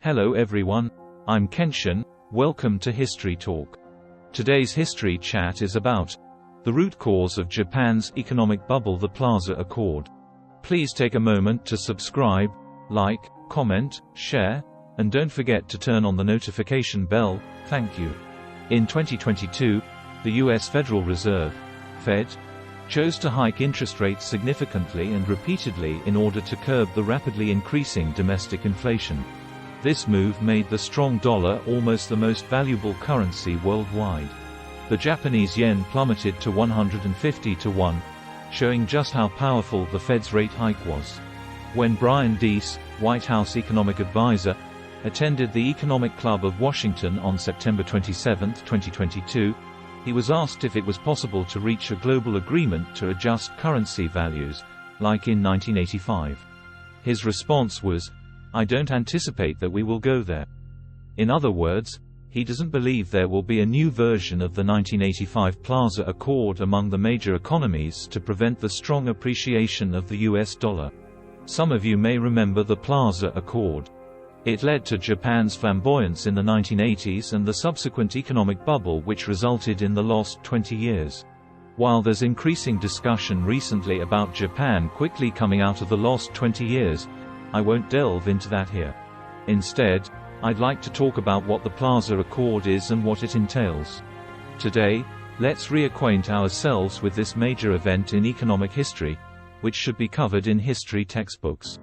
Hello everyone, I'm Kenshin, welcome to History Talk. Today's history chat is about the root cause of Japan's economic bubble, the Plaza Accord. Please take a moment to subscribe, like, comment, share, and don't forget to turn on the notification bell, thank you. In 2022, the U.S. Federal Reserve, Fed, chose to hike interest rates significantly and repeatedly in order to curb the rapidly increasing domestic inflation. This move made the strong dollar almost the most valuable currency worldwide. The Japanese yen plummeted to 150 to 1, showing just how powerful the Fed's rate hike was. When Brian Deese, White House economic advisor, attended the Economic Club of Washington on September 27, 2022, he was asked if it was possible to reach a global agreement to adjust currency values, like in 1985. His response was, "I don't anticipate that we will go there." In other words, he doesn't believe there will be a new version of the 1985 Plaza Accord among the major economies to prevent the strong appreciation of the US dollar. Some of you may remember the Plaza Accord. It led to Japan's flamboyance in the 1980s and the subsequent economic bubble which resulted in the lost 20 years. While there's increasing discussion recently about Japan quickly coming out of the lost 20 years, I won't delve into that here. Instead, I'd like to talk about what the Plaza Accord is and what it entails. Today, let's reacquaint ourselves with this major event in economic history, which should be covered in history textbooks.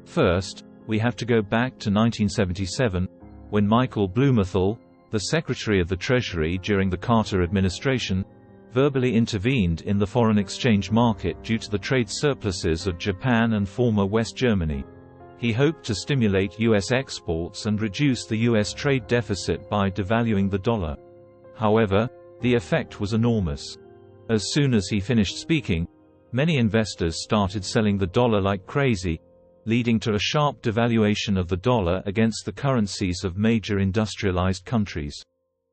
First, we have to go back to 1977, when Michael Blumenthal, the Secretary of the Treasury during the Carter administration, verbally intervened in the foreign exchange market due to the trade surpluses of Japan and former West Germany. He hoped to stimulate U.S. exports and reduce the U.S. trade deficit by devaluing the dollar. However, the effect was enormous. As soon as he finished speaking, many investors started selling the dollar like crazy, leading to a sharp devaluation of the dollar against the currencies of major industrialized countries.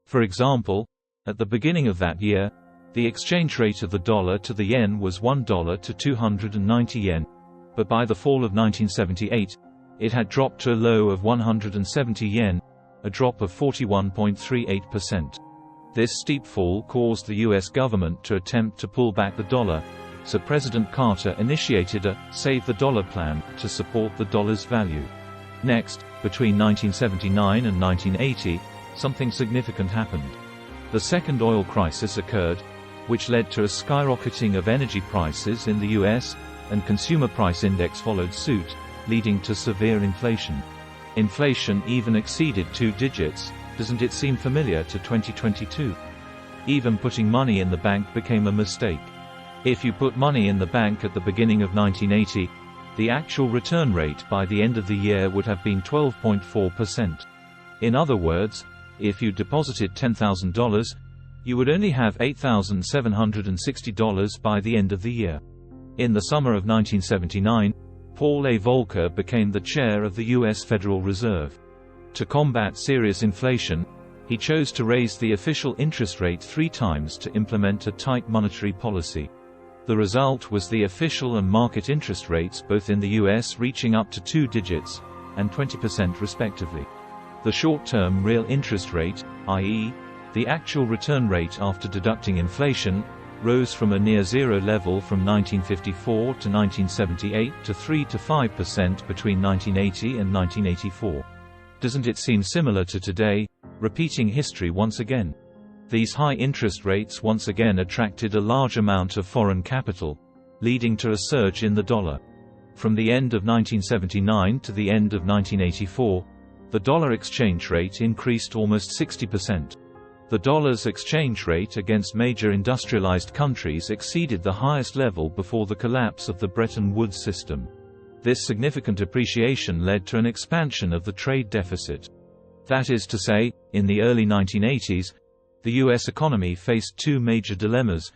For example, at the beginning of that year, the exchange rate of the dollar to the yen was $1 to 290 yen. But by the fall of 1978, it had dropped to a low of 170 yen, a drop of 41.38%. This steep fall caused the US government to attempt to pull back the dollar, so President Carter initiated a Save the Dollar plan to support the dollar's value. Next, between 1979 and 1980, something significant happened. The second oil crisis occurred, which led to a skyrocketing of energy prices in the US, and consumer price index followed suit, leading to severe inflation. Inflation even exceeded 2 digits, doesn't it seem familiar to 2022? Even putting money in the bank became a mistake. If you put money in the bank at the beginning of 1980, the actual return rate by the end of the year would have been 12.4%. In other words, if you deposited $10,000, you would only have $8,760 by the end of the year. In the summer of 1979, Paul A. Volcker became the chair of the U.S. Federal Reserve. To combat serious inflation, he chose to raise the official interest rate 3 times to implement a tight monetary policy. The result was the official and market interest rates both in the U.S. reaching up to 2 digits, and 20% respectively. The short-term real interest rate, i.e., the actual return rate after deducting inflation, rose from a near zero level from 1954 to 1978 to 3 to 5% between 1980 and 1984. Doesn't it seem similar to today, repeating history once again? These high interest rates once again attracted a large amount of foreign capital, leading to a surge in the dollar. From the end of 1979 to the end of 1984, the dollar exchange rate increased almost 60%. The dollar's exchange rate against major industrialized countries exceeded the highest level before the collapse of the Bretton Woods system. This significant appreciation led to an expansion of the trade deficit. That is to say, in the early 1980s, the U.S. economy faced 2 major dilemmas.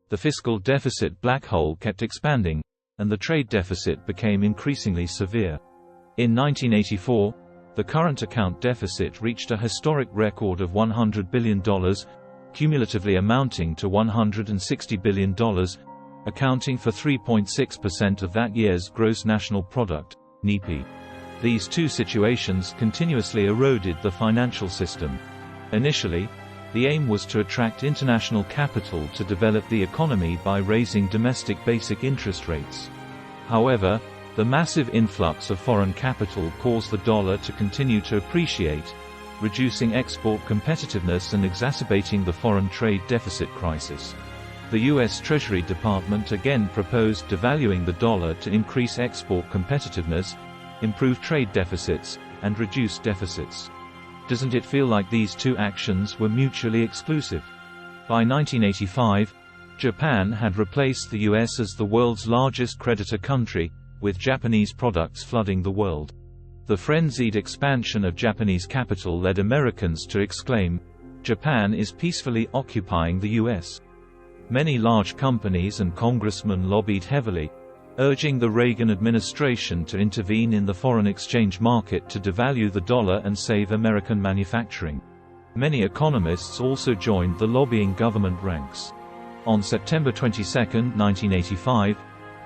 The fiscal deficit black hole kept expanding, and the trade deficit became increasingly severe. In 1984, the current account deficit reached a historic record of $100 billion, cumulatively amounting to $160 billion, accounting for 3.6% of that year's gross national product, NEP. These two situations continuously eroded the financial system. Initially, the aim was to attract international capital to develop the economy by raising domestic basic interest rates. However, the massive influx of foreign capital caused the dollar to continue to appreciate, reducing export competitiveness and exacerbating the foreign trade deficit crisis. The U.S. Treasury Department again proposed devaluing the dollar to increase export competitiveness, improve trade deficits, and reduce deficits. Doesn't it feel like these two actions were mutually exclusive? By 1985, Japan had replaced the U.S. as the world's largest creditor country, with Japanese products flooding the world. The frenzied expansion of Japanese capital led Americans to exclaim, "Japan is peacefully occupying the U.S." Many large companies and congressmen lobbied heavily, urging the Reagan administration to intervene in the foreign exchange market to devalue the dollar and save American manufacturing. Many economists also joined the lobbying government ranks. On September 22, 1985,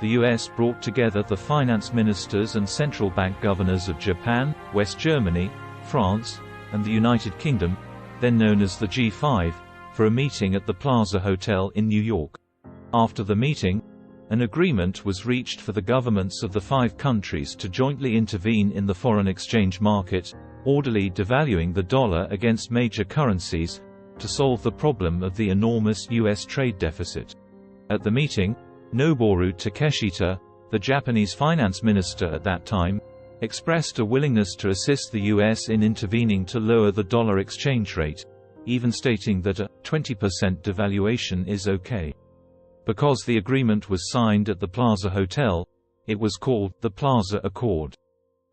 the U.S. brought together the finance ministers and central bank governors of Japan, West Germany, France, and the United Kingdom, then known as the G5, for a meeting at the Plaza Hotel in New York. After the meeting, an agreement was reached for the governments of the 5 countries to jointly intervene in the foreign exchange market, orderly devaluing the dollar against major currencies, to solve the problem of the enormous U.S. trade deficit. At the meeting, Noboru Takeshita, the Japanese finance minister at that time, expressed a willingness to assist the U.S. in intervening to lower the dollar exchange rate, even stating that a 20% devaluation is okay. Because the agreement was signed at the Plaza Hotel, it was called the Plaza Accord.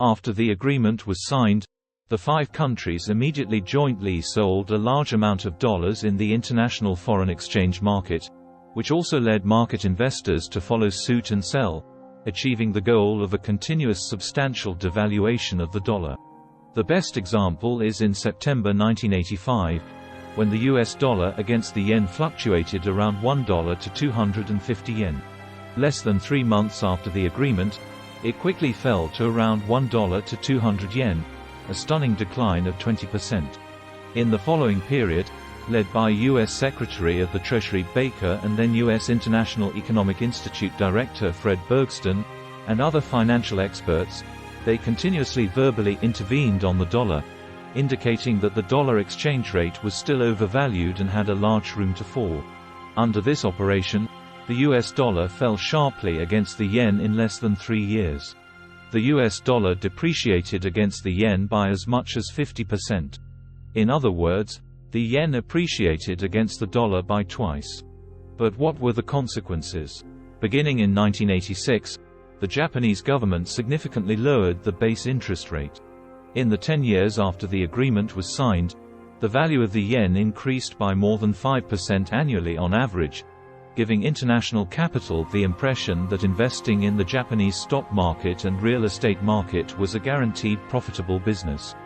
After the agreement was signed, the 5 countries immediately jointly sold a large amount of dollars in the international foreign exchange market, which also led market investors to follow suit and sell, achieving the goal of a continuous substantial devaluation of the dollar. The best example is in September 1985, when the US dollar against the yen fluctuated around $1 to 250 yen. Less than 3 months after the agreement, it quickly fell to around $1 to 200 yen, a stunning decline of 20%. In the following period, led by U.S. Secretary of the Treasury Baker and then U.S. International Economic Institute Director Fred Bergsten, and other financial experts, they continuously verbally intervened on the dollar, indicating that the dollar exchange rate was still overvalued and had a large room to fall. Under this operation, the US dollar fell sharply against the yen in less than 3 years. The US dollar depreciated against the yen by as much as 50%. In other words, the yen appreciated against the dollar by twice. But what were the consequences? Beginning in 1986, the Japanese government significantly lowered the base interest rate. In the 10 years after the agreement was signed, the value of the yen increased by more than 5% annually on average, giving international capital the impression that investing in the Japanese stock market and real estate market was a guaranteed profitable business.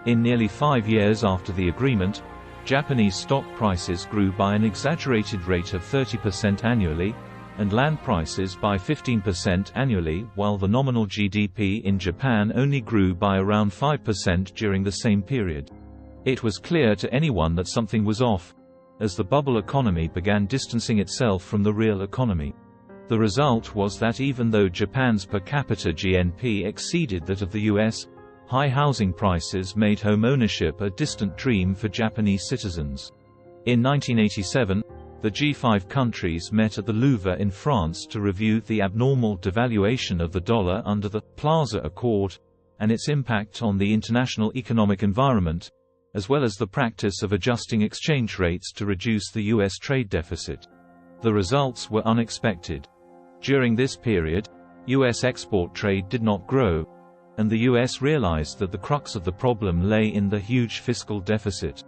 In nearly 5 years after the agreement, Japanese stock prices grew by an exaggerated rate of 30% annually, and land prices by 15% annually, while the nominal GDP in Japan only grew by around 5% during the same period. It was clear to anyone that something was off, as the bubble economy began distancing itself from the real economy. The result was that even though Japan's per capita GNP exceeded that of the US, high housing prices made home ownership a distant dream for Japanese citizens. In 1987, the G5 countries met at the Louvre in France to review the abnormal devaluation of the dollar under the Plaza Accord, and its impact on the international economic environment, as well as the practice of adjusting exchange rates to reduce the US trade deficit. The results were unexpected. During this period, US export trade did not grow, and the US realized that the crux of the problem lay in the huge fiscal deficit.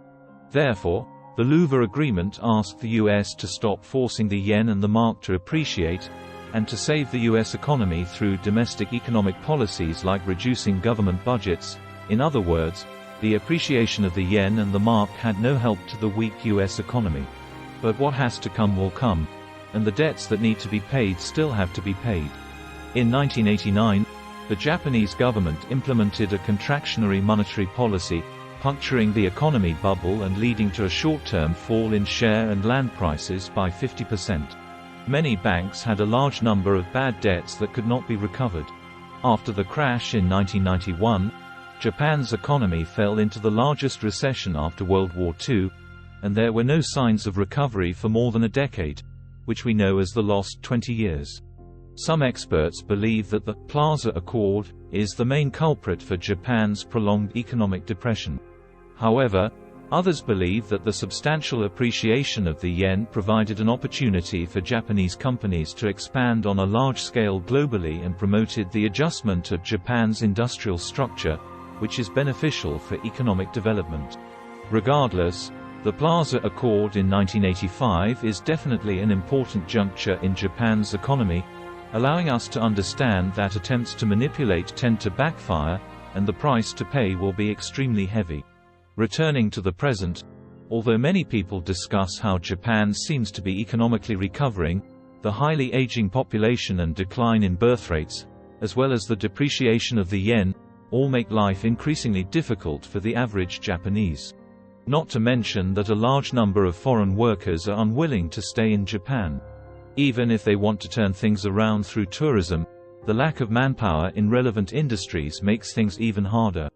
Therefore, the Louvre Agreement asked the US to stop forcing the yen and the mark to appreciate, and to save the US economy through domestic economic policies like reducing government budgets. In other words, the appreciation of the yen and the mark had no help to the weak US economy. But what has to come will come, and the debts that need to be paid still have to be paid. In 1989, the Japanese government implemented a contractionary monetary policy, puncturing the economy bubble and leading to a short-term fall in share and land prices by 50%. Many banks had a large number of bad debts that could not be recovered. After the crash in 1991, Japan's economy fell into the largest recession after World War II, and there were no signs of recovery for more than a decade, which we know as the lost 20 years. Some experts believe that the Plaza Accord is the main culprit for Japan's prolonged economic depression. However, others believe that the substantial appreciation of the yen provided an opportunity for Japanese companies to expand on a large scale globally and promoted the adjustment of Japan's industrial structure, which is beneficial for economic development. Regardless, the Plaza Accord in 1985 is definitely an important juncture in Japan's economy, allowing us to understand that attempts to manipulate tend to backfire, and the price to pay will be extremely heavy. Returning to the present, although many people discuss how Japan seems to be economically recovering, the highly aging population and decline in birth rates, as well as the depreciation of the yen, all make life increasingly difficult for the average Japanese. Not to mention that a large number of foreign workers are unwilling to stay in Japan. Even if they want to turn things around through tourism, the lack of manpower in relevant industries makes things even harder.